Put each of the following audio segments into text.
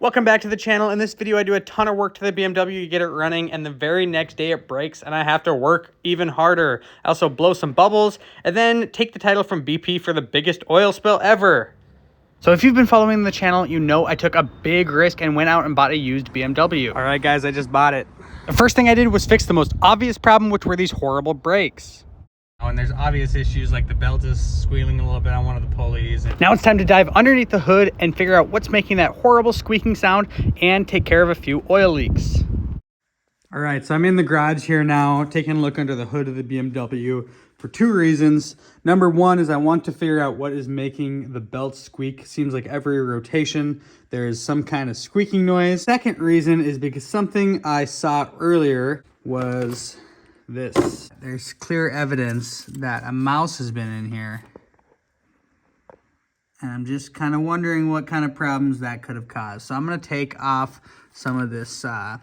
Welcome back to the channel. In this video, I do a ton of work to the BMW to get it running, and the very next day it breaks, and I have to work even harder. I also blow some bubbles, and then take the title from BP for the biggest oil spill ever. So if you've been following the channel, you know I took a big risk and went out and bought a used BMW. All right, guys, I just bought it. The first thing I did was fix the most obvious problem, which were these horrible brakes. Oh, and there's obvious issues like the belt is squealing a little bit on one of the pulleys. Now it's time to dive underneath the hood and figure out what's making that horrible squeaking sound and take care of a few oil leaks. All right, so I'm in the garage here now, taking a look under the hood of the BMW for two reasons. Number one is I want to figure out what is making the belt squeak. Seems like every rotation there is some kind of squeaking noise. Second reason is because something I saw earlier was this. There's clear evidence that a mouse has been in here. And I'm just kind of wondering what kind of problems that could have caused. So I'm going to take off some of this, a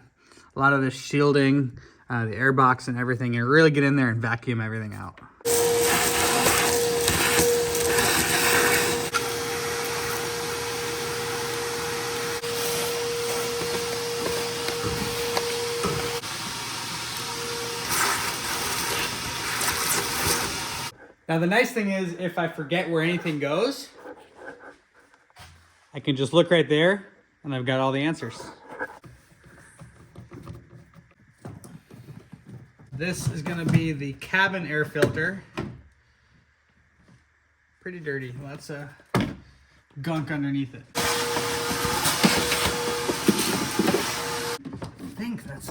lot of this shielding, the air box and everything, and really get in there and vacuum everything out. Now the nice thing is, if I forget where anything goes, I can just look right there and I've got all the answers. This is gonna be the cabin air filter. Pretty dirty, lots of gunk underneath it. I think that's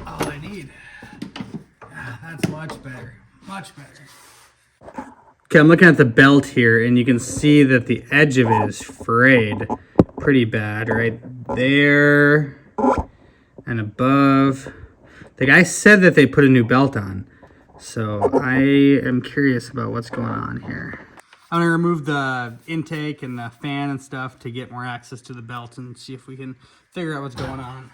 all I need. Yeah, that's much better, much better. Okay, I'm looking at the belt here, and you can see that the edge of it is frayed pretty bad right there and above. The guy said that they put a new belt on, so I am curious about what's going on here. I'm gonna remove the intake and the fan and stuff to get more access to the belt and see if we can figure out what's going on.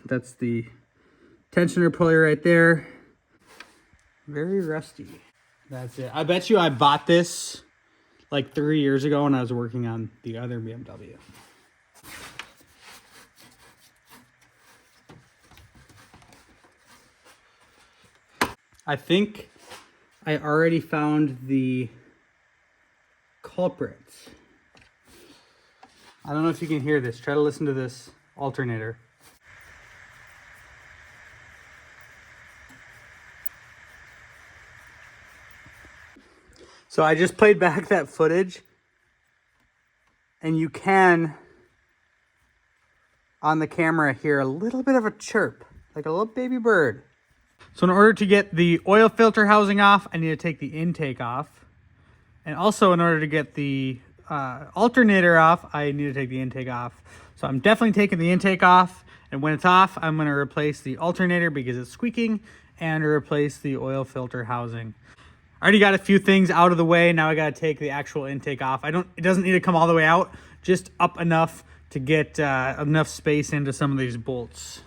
That's the tensioner pulley right there. Very rusty. That's it. I bet you I bought this like 3 years ago when I was working on the other BMW. I think I already found the culprit. I don't know if you can hear this. Try to listen to this alternator. So I just played back that footage, and you can, on the camera, hear a little bit of a chirp, like a little baby bird. So in order to get the oil filter housing off, I need to take the intake off. And also in order to get the alternator off, I need to take the intake off. So I'm definitely taking the intake off, and when it's off, I'm gonna replace the alternator because it's squeaking, and replace the oil filter housing. I already got a few things out of the way. Now I got to take the actual intake off. It doesn't need to come all the way out, just up enough to get enough space into some of these bolts.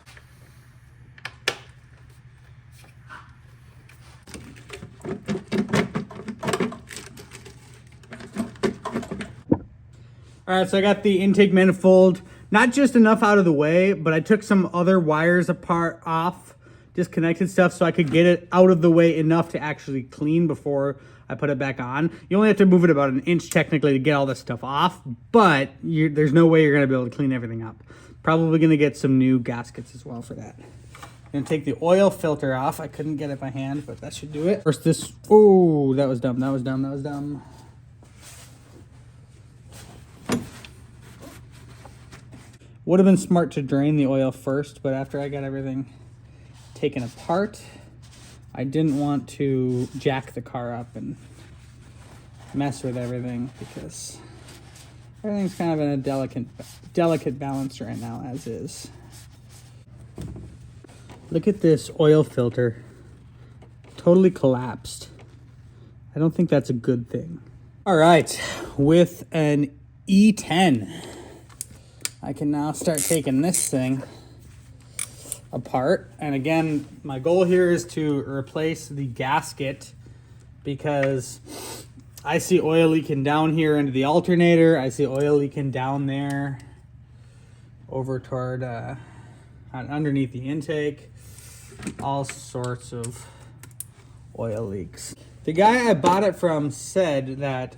All right, so I got the intake manifold, not just enough out of the way, but I took some other wires off, disconnected stuff, so I could get it out of the way enough to actually clean before I put it back on. You only have to move it about 1 inch technically to get all this stuff off, but there's no way you're gonna be able to clean everything up. Probably gonna get some new gaskets as well for that. I'm gonna take the oil filter off. I couldn't get it by hand, but that should do it. First this, oh, that was dumb, that was dumb, that was dumb. Would have been smart to drain the oil first, but after I got everything taken apart, I didn't want to jack the car up and mess with everything because everything's kind of in a delicate balance right now as is. Look at this oil filter, totally collapsed. I don't think that's a good thing. All right, with an E10, I can now start taking this thing apart. And again, my goal here is to replace the gasket because I see oil leaking down here into the alternator. I see oil leaking down there over toward underneath the intake. All sorts of oil leaks. The guy I bought it from said that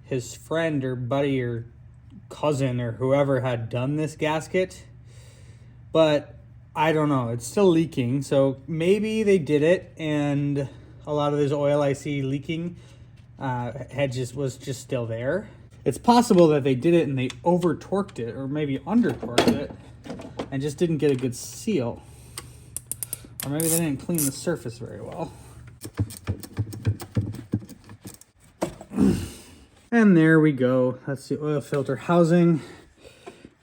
his friend or buddy or cousin or whoever had done this gasket, but I don't know, it's still leaking. So maybe they did it and a lot of this oil I see leaking was just still there. It's possible that they did it and they over torqued it or maybe under torqued it and just didn't get a good seal, or maybe they didn't clean the surface very well. And there we go. That's the oil filter housing.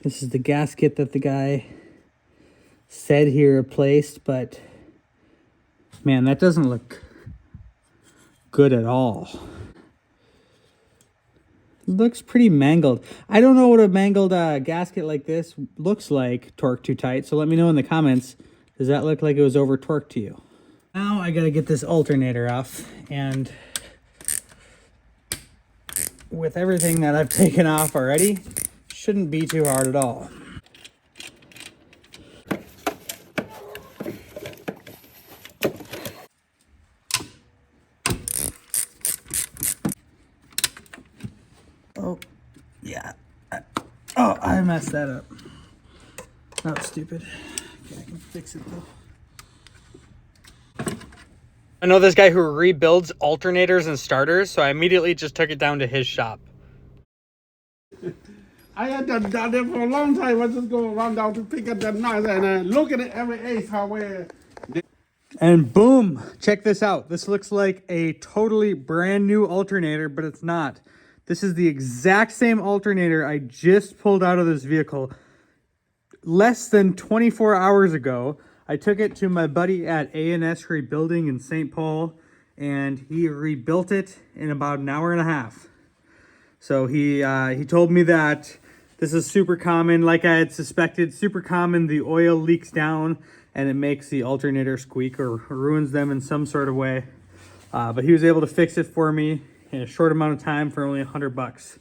This is the gasket that the guy said he replaced, but man, that doesn't look good at all. It looks pretty mangled. I don't know what a mangled gasket like this looks like, torqued too tight. So let me know in the comments. Does that look like it was over torqued to you? Now I gotta get this alternator off, and with everything that I've taken off already, shouldn't be too hard at all. Oh, yeah. Oh, I messed that up. That was stupid. Okay, I can fix it though. I know this guy who rebuilds alternators and starters, so I immediately just took it down to his shop. I had done it for a long time. I just go around down to pick up that knife and look at it every ace how where. And boom, check this out. This looks like a totally brand new alternator, but it's not. This is the exact same alternator I just pulled out of this vehicle less than 24 hours ago. I took it to my buddy at A&S Rebuilding in St. Paul, and he rebuilt it in about an hour and a half. So he told me that this is super common, like I had suspected, super common. The oil leaks down and it makes the alternator squeak or ruins them in some sort of way. But he was able to fix it for me in a short amount of time for only $100.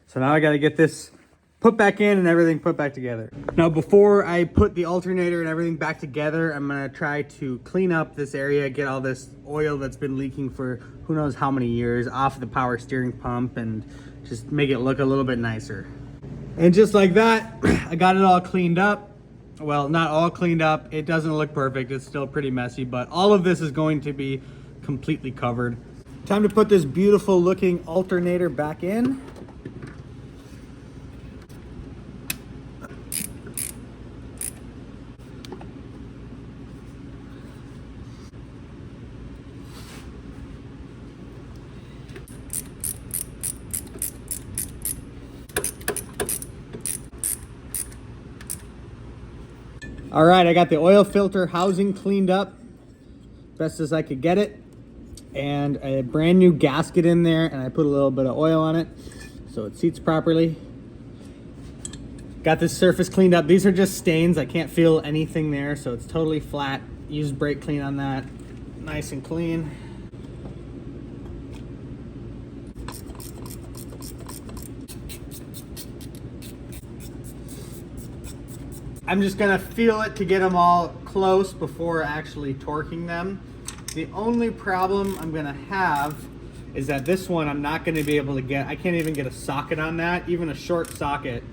So now I got to get this put back in and everything put back together. Now, before I put the alternator and everything back together, I'm gonna try to clean up this area, get all this oil that's been leaking for who knows how many years off the power steering pump and just make it look a little bit nicer. And just like that, I got it all cleaned up. Well, not all cleaned up. It doesn't look perfect. It's still pretty messy, but all of this is going to be completely covered. Time to put this beautiful looking alternator back in. All right, I got the oil filter housing cleaned up best as I could get it, and a brand new gasket in there, and I put a little bit of oil on it so it seats properly. Got this surface cleaned up. These are just stains. I can't feel anything there, so it's totally flat. Used brake clean on that. Nice and clean. I'm just gonna feel it to get them all close before actually torquing them. The only problem I'm gonna have is that this one I'm not gonna be able to get, I can't even get a socket on that. Even a short socket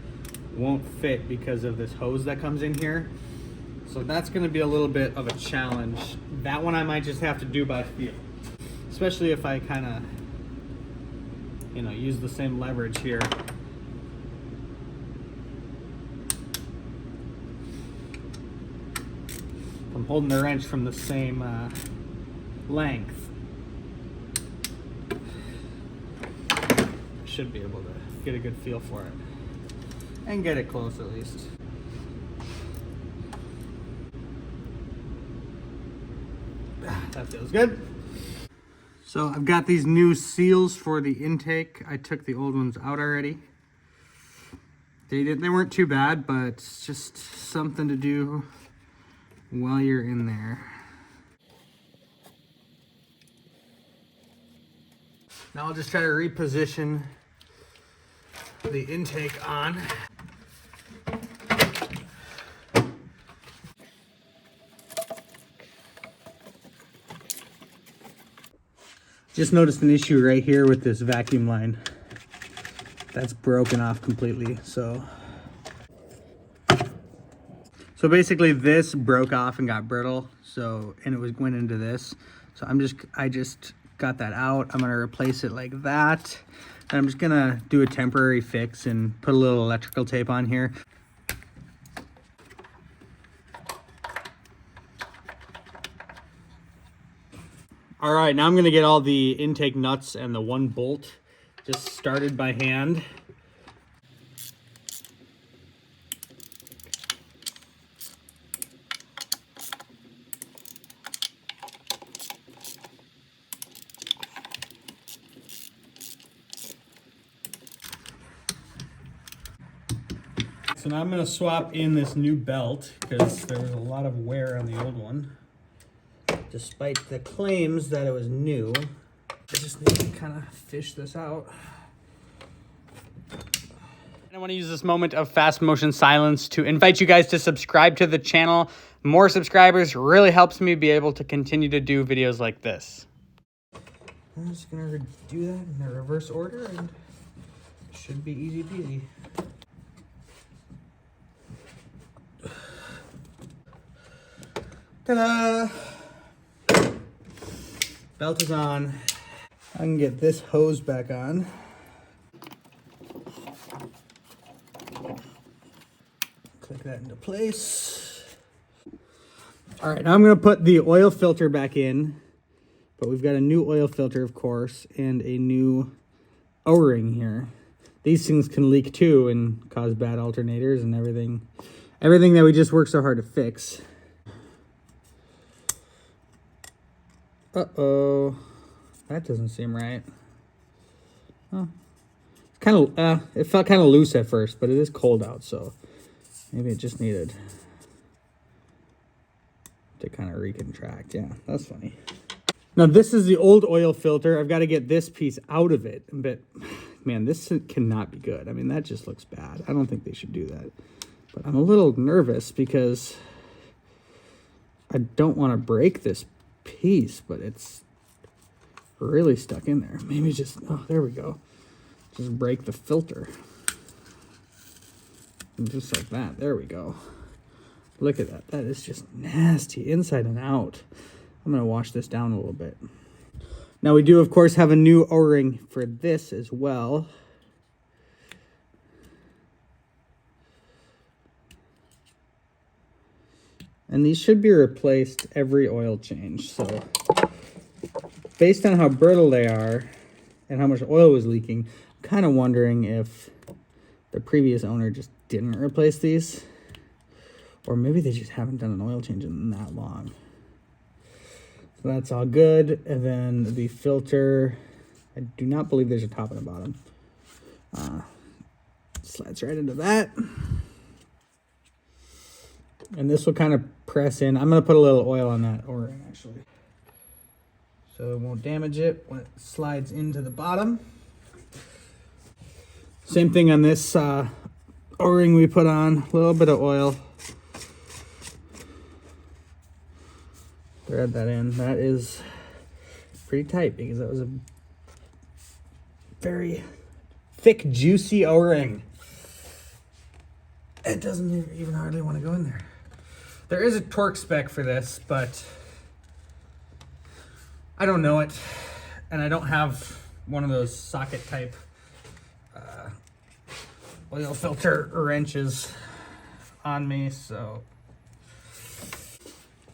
won't fit because of this hose that comes in here. So that's gonna be a little bit of a challenge. That one I might just have to do by feel, especially if I kinda, use the same leverage here. I'm holding the wrench from the same length. Should be able to get a good feel for it and get it close at least. That feels good. So I've got these new seals for the intake. I took the old ones out already. They weren't too bad, but it's just something to do while you're in there. Now I'll just try to reposition the intake on. Just noticed an issue right here with this vacuum line. That's broken off completely, so basically this broke off and got brittle, and it went into this. So I just got that out. I'm gonna replace it like that. And I'm just gonna do a temporary fix and put a little electrical tape on here. All right, now I'm gonna get all the intake nuts and the one bolt just started by hand. So now I'm going to swap in this new belt because there was a lot of wear on the old one. Despite the claims that it was new, I just need to kind of fish this out. I want to use this moment of fast motion silence to invite you guys to subscribe to the channel. More subscribers really helps me be able to continue to do videos like this. I'm just going to do that in the reverse order and it should be easy peasy. Ta-da! Belt is on. I can get this hose back on. Click that into place. All right, now I'm gonna put the oil filter back in, but we've got a new oil filter, of course, and a new O-ring here. These things can leak too and cause bad alternators and everything that we just worked so hard to fix. Uh-oh, that doesn't seem right. Oh, it's kind of, it felt kind of loose at first, but it is cold out, so maybe it just needed to kind of recontract. Yeah, that's funny. Now this is the old oil filter. I've got to get this piece out of it, but man, this cannot be good. I mean, that just looks bad. I don't think they should do that, but I'm a little nervous because I don't want to break this piece, but it's really stuck in there. Maybe just, oh, there we go. Just break the filter. And just like that. There we go. Look at that. That is just nasty inside and out. I'm going to wash this down a little bit. Now we do, of course, have a new O-ring for this as well. And these should be replaced every oil change. So based on how brittle they are and how much oil was leaking, I'm kind of wondering if the previous owner just didn't replace these, or maybe they just haven't done an oil change in that long. So that's all good. And then the filter, I do not believe there's a top and a bottom. Slides right into that. And this will kind of press in. I'm going to put a little oil on that O-ring actually, so it won't damage it when it slides into the bottom. Same thing on this O-ring we put on, a little bit of oil. Thread that in. That is pretty tight because that was a very thick, juicy O-ring. It doesn't even hardly want to go in there. There is a torque spec for this, but I don't know it, and I don't have one of those socket type oil filter wrenches on me, so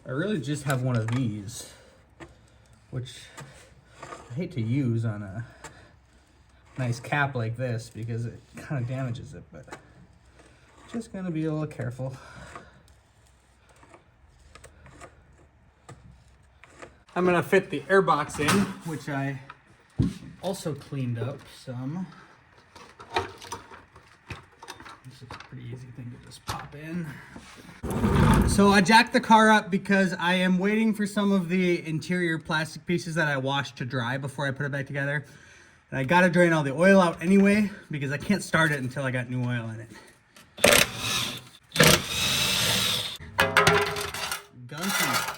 I really just have one of these, which I hate to use on a nice cap like this because it kind of damages it, but just gonna be a little careful. I'm gonna fit the air box in, which I also cleaned up some. This is a pretty easy thing to just pop in. So I jacked the car up because I am waiting for some of the interior plastic pieces that I washed to dry before I put it back together. And I gotta drain all the oil out anyway because I can't start it until I got new oil in it. Gunky.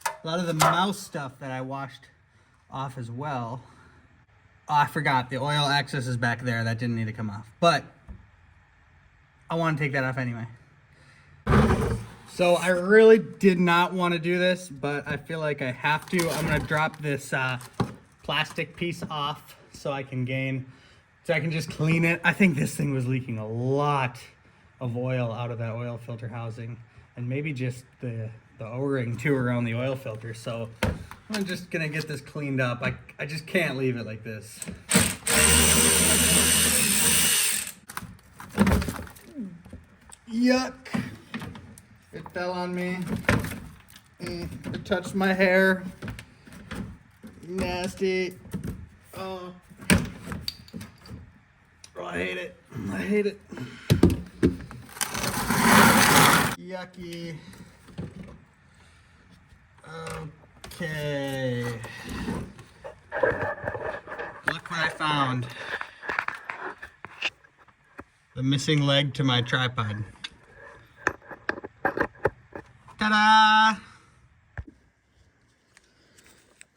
A lot of the mouse stuff that I washed off as well. Oh, I forgot, the oil access is back there. That didn't need to come off, but I want to take that off anyway. So I really did not want to do this, but I feel like I have to. I'm gonna drop this plastic piece off so I can just clean it. I think this thing was leaking a lot of oil out of that oil filter housing, and maybe just the O-ring too around the oil filter. So I'm just gonna get this cleaned up. I just can't leave it like this. Yuck. It fell on me. It touched my hair. Nasty. Oh. Oh, I hate it. I hate it. Yucky. Okay. Look what I found. The missing leg to my tripod. Ta-da!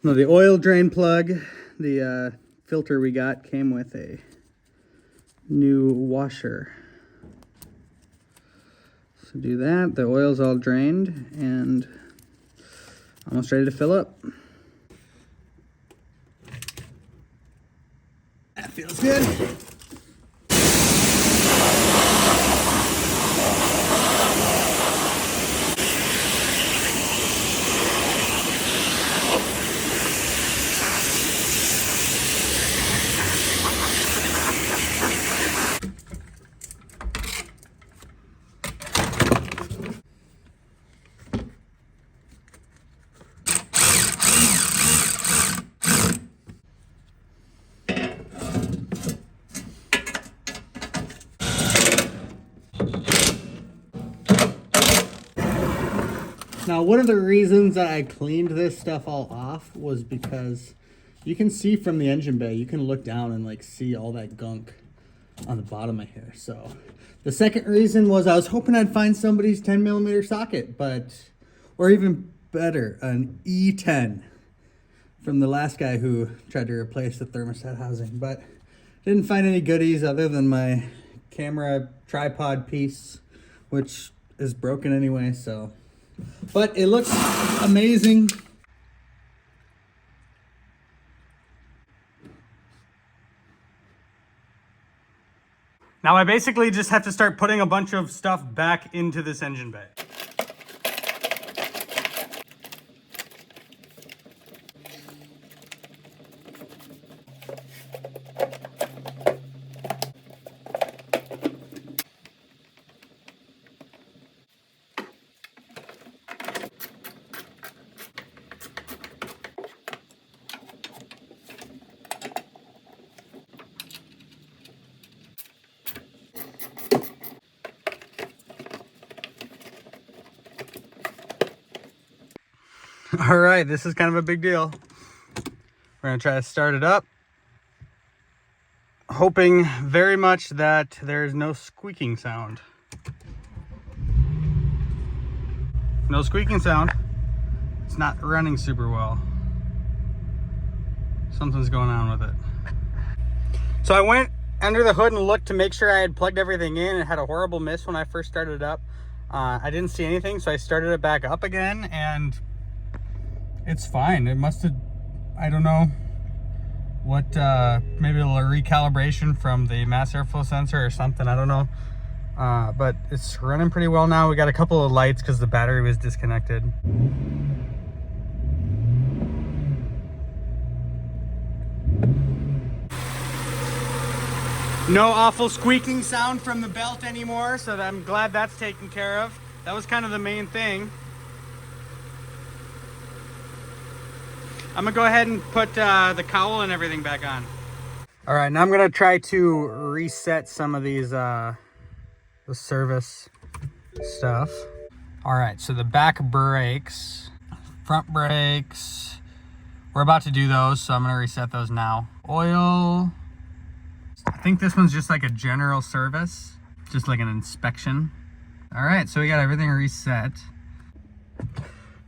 No, the oil drain plug, the filter we got came with a new washer. So do that, the oil's all drained and almost ready to fill up. That feels good. Now, one of the reasons that I cleaned this stuff all off was because you can see from the engine bay, you can look down and like see all that gunk on the bottom of here. So the second reason was I was hoping I'd find somebody's 10mm socket, or even better, an E10 from the last guy who tried to replace the thermostat housing, but didn't find any goodies other than my camera tripod piece, which is broken anyway, so. But it looks amazing. Now I basically just have to start putting a bunch of stuff back into this engine bay. All right, this is kind of a big deal. We're gonna try to start it up, hoping very much that there's no squeaking sound. No squeaking sound. It's not running super well. Something's going on with it. So I went under the hood and looked to make sure I had plugged everything in. It had a horrible miss when I first started it up. I didn't see anything, so I started it back up again, and it's fine. It must have, I don't know what, maybe a little recalibration from the mass airflow sensor or something, I don't know. But it's running pretty well now. We got a couple of lights because the battery was disconnected. No awful squeaking sound from the belt anymore, so I'm glad that's taken care of. That was kind of the main thing. I'm gonna go ahead and put the cowl and everything back on. All right, now I'm gonna try to reset some of these the service stuff. All right, so the back brakes, front brakes, we're about to do those, so I'm gonna reset those now. oil. I think this one's just like a general service, just like an inspection. All right, so we got everything reset.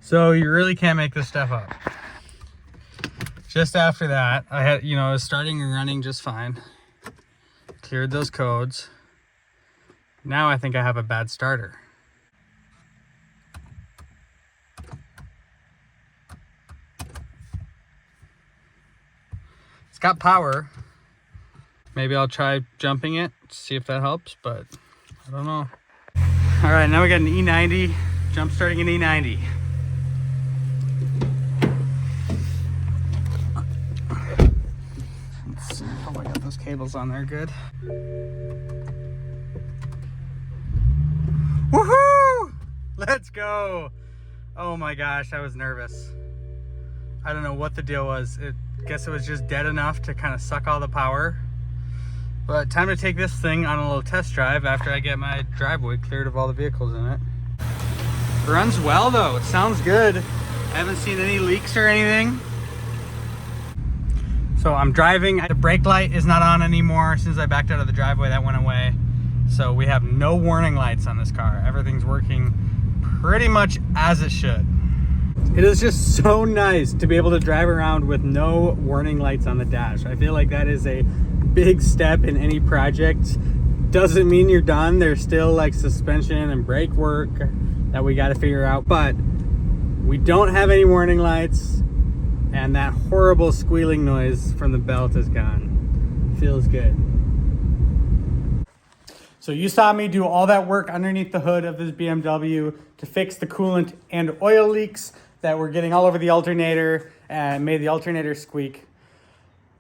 So you really can't make this stuff up. Just after that, I had, I was starting and running just fine. Cleared those codes. Now I think I have a bad starter. It's got power. Maybe I'll try jumping it, see if that helps, but I don't know. All right, now we got an E90, jump starting an E90. Let's see, oh, I got those cables on there good. Woohoo! Let's go. Oh my gosh, I was nervous. I don't know what the deal was. Guess it was just dead enough to kind of suck all the power. But time to take this thing on a little test drive after I get my driveway cleared of all the vehicles in it. It runs well though, it sounds good. I haven't seen any leaks or anything. So I'm driving, the brake light is not on anymore. Since I backed out of the driveway, that went away. So we have no warning lights on this car. Everything's working pretty much as it should. It is just so nice to be able to drive around with no warning lights on the dash. I feel like that is a big step in any project. Doesn't mean you're done. There's still like suspension and brake work that we got to figure out, but we don't have any warning lights, and that horrible squealing noise from the belt is gone. Feels good. So you saw me do all that work underneath the hood of this BMW to fix the coolant and oil leaks that were getting all over the alternator and made the alternator squeak.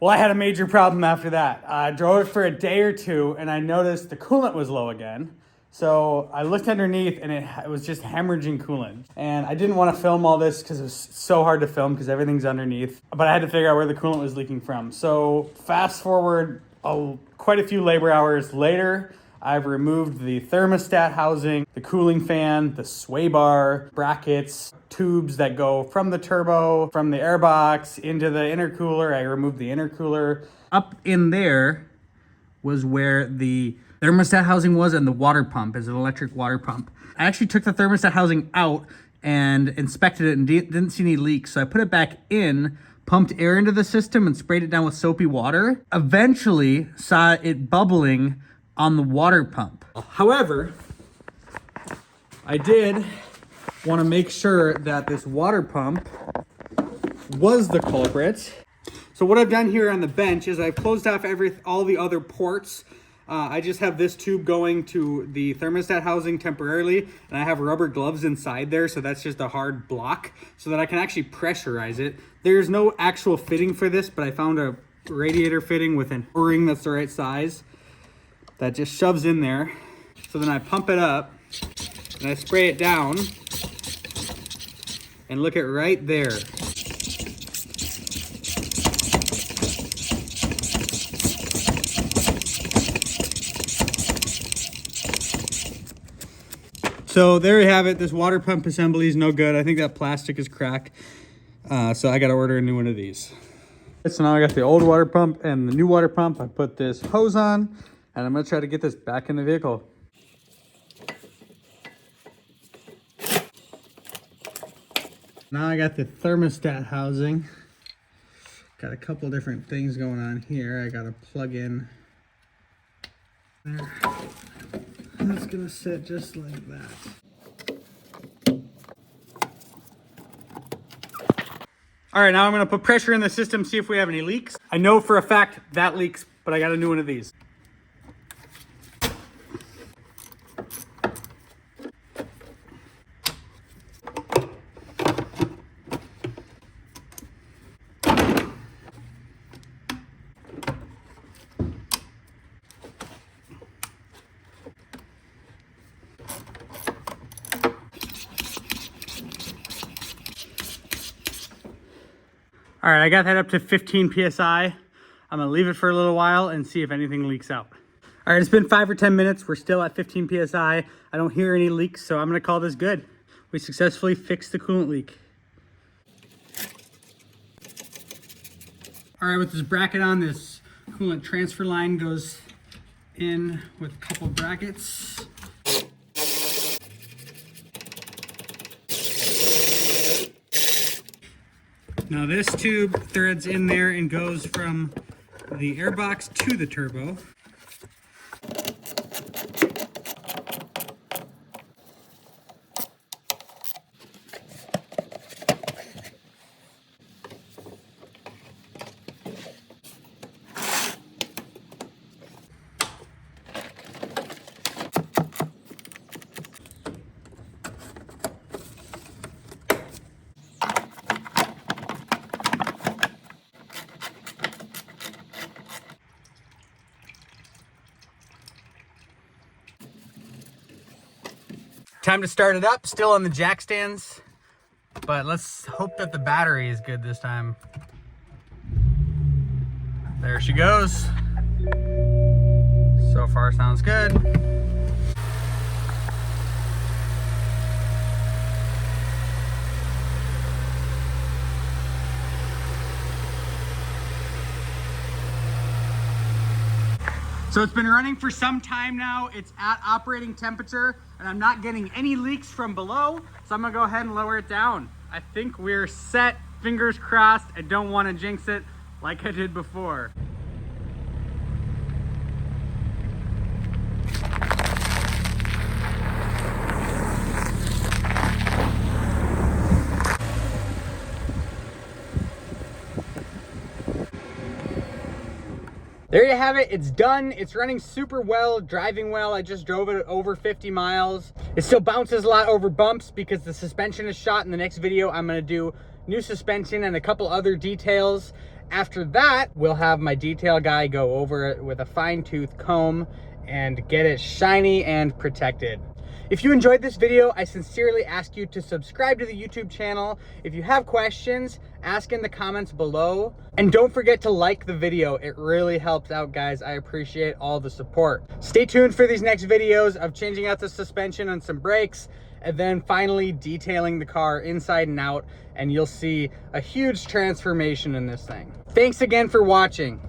Well, I had a major problem after that. I drove it for a day or two and I noticed the coolant was low again. So I looked underneath and it was just hemorrhaging coolant. And I didn't want to film all this because it was so hard to film because everything's underneath. But I had to figure out where the coolant was leaking from. So fast forward quite a few labor hours later, I've removed the thermostat housing, the cooling fan, the sway bar, brackets, tubes that go from the turbo, from the airbox into the intercooler. I removed the intercooler. Up in there was where the thermostat housing was, and the water pump is an electric water pump. I actually took the thermostat housing out and inspected it and didn't see any leaks. So I put it back in, pumped air into the system and sprayed it down with soapy water. Eventually saw it bubbling on the water pump. However, I did want to make sure that this water pump was the culprit. So what I've done here on the bench is I've closed off all the other ports. I just have this tube going to the thermostat housing temporarily, and I have rubber gloves inside there, so that's just a hard block so that I can actually pressurize it. There's no actual fitting for this, but I found a radiator fitting with an O-ring that's the right size that just shoves in there. So then I pump it up and I spray it down, and look at right there. So there you have it. This water pump assembly is no good. I think that plastic is cracked. So I got to order a new one of these. So now I got the old water pump and the new water pump. I put this hose on, and I'm going to try to get this back in the vehicle. Now I got the thermostat housing. Got a couple different things going on here. I got to plug in there. That's gonna sit just like that. All right, now I'm gonna put pressure in the system, see if we have any leaks. I know for a fact that leaks, but I got a new one of these. All right, I got that up to 15 PSI. I'm gonna leave it for a little while and see if anything leaks out. All right, it's been 5 or 10 minutes. We're still at 15 PSI. I don't hear any leaks, so I'm gonna call this good. We successfully fixed the coolant leak. All right, with this bracket on, this coolant transfer line goes in with a couple brackets. Now this tube threads in there and goes from the airbox to the turbo. Time to start it up, still on the jack stands, but let's hope that the battery is good this time. There she goes. So far sounds good. So it's been running for some time now. It's at operating temperature and I'm not getting any leaks from below. So I'm gonna go ahead and lower it down. I think we're set, fingers crossed. I don't wanna jinx it like I did before. There you have it, it's done. It's running super well, driving well. I just drove it over 50 miles. It still bounces a lot over bumps because the suspension is shot. In the next video, I'm gonna do new suspension and a couple other details. After that, we'll have my detail guy go over it with a fine-tooth comb and get it shiny and protected. If you enjoyed this video, I sincerely ask you to subscribe to the YouTube channel. If you have questions, ask in the comments below. And don't forget to like the video. It really helps out, guys. I appreciate all the support. Stay tuned for these next videos of changing out the suspension and some brakes, and then finally detailing the car inside and out, and you'll see a huge transformation in this thing. Thanks again for watching.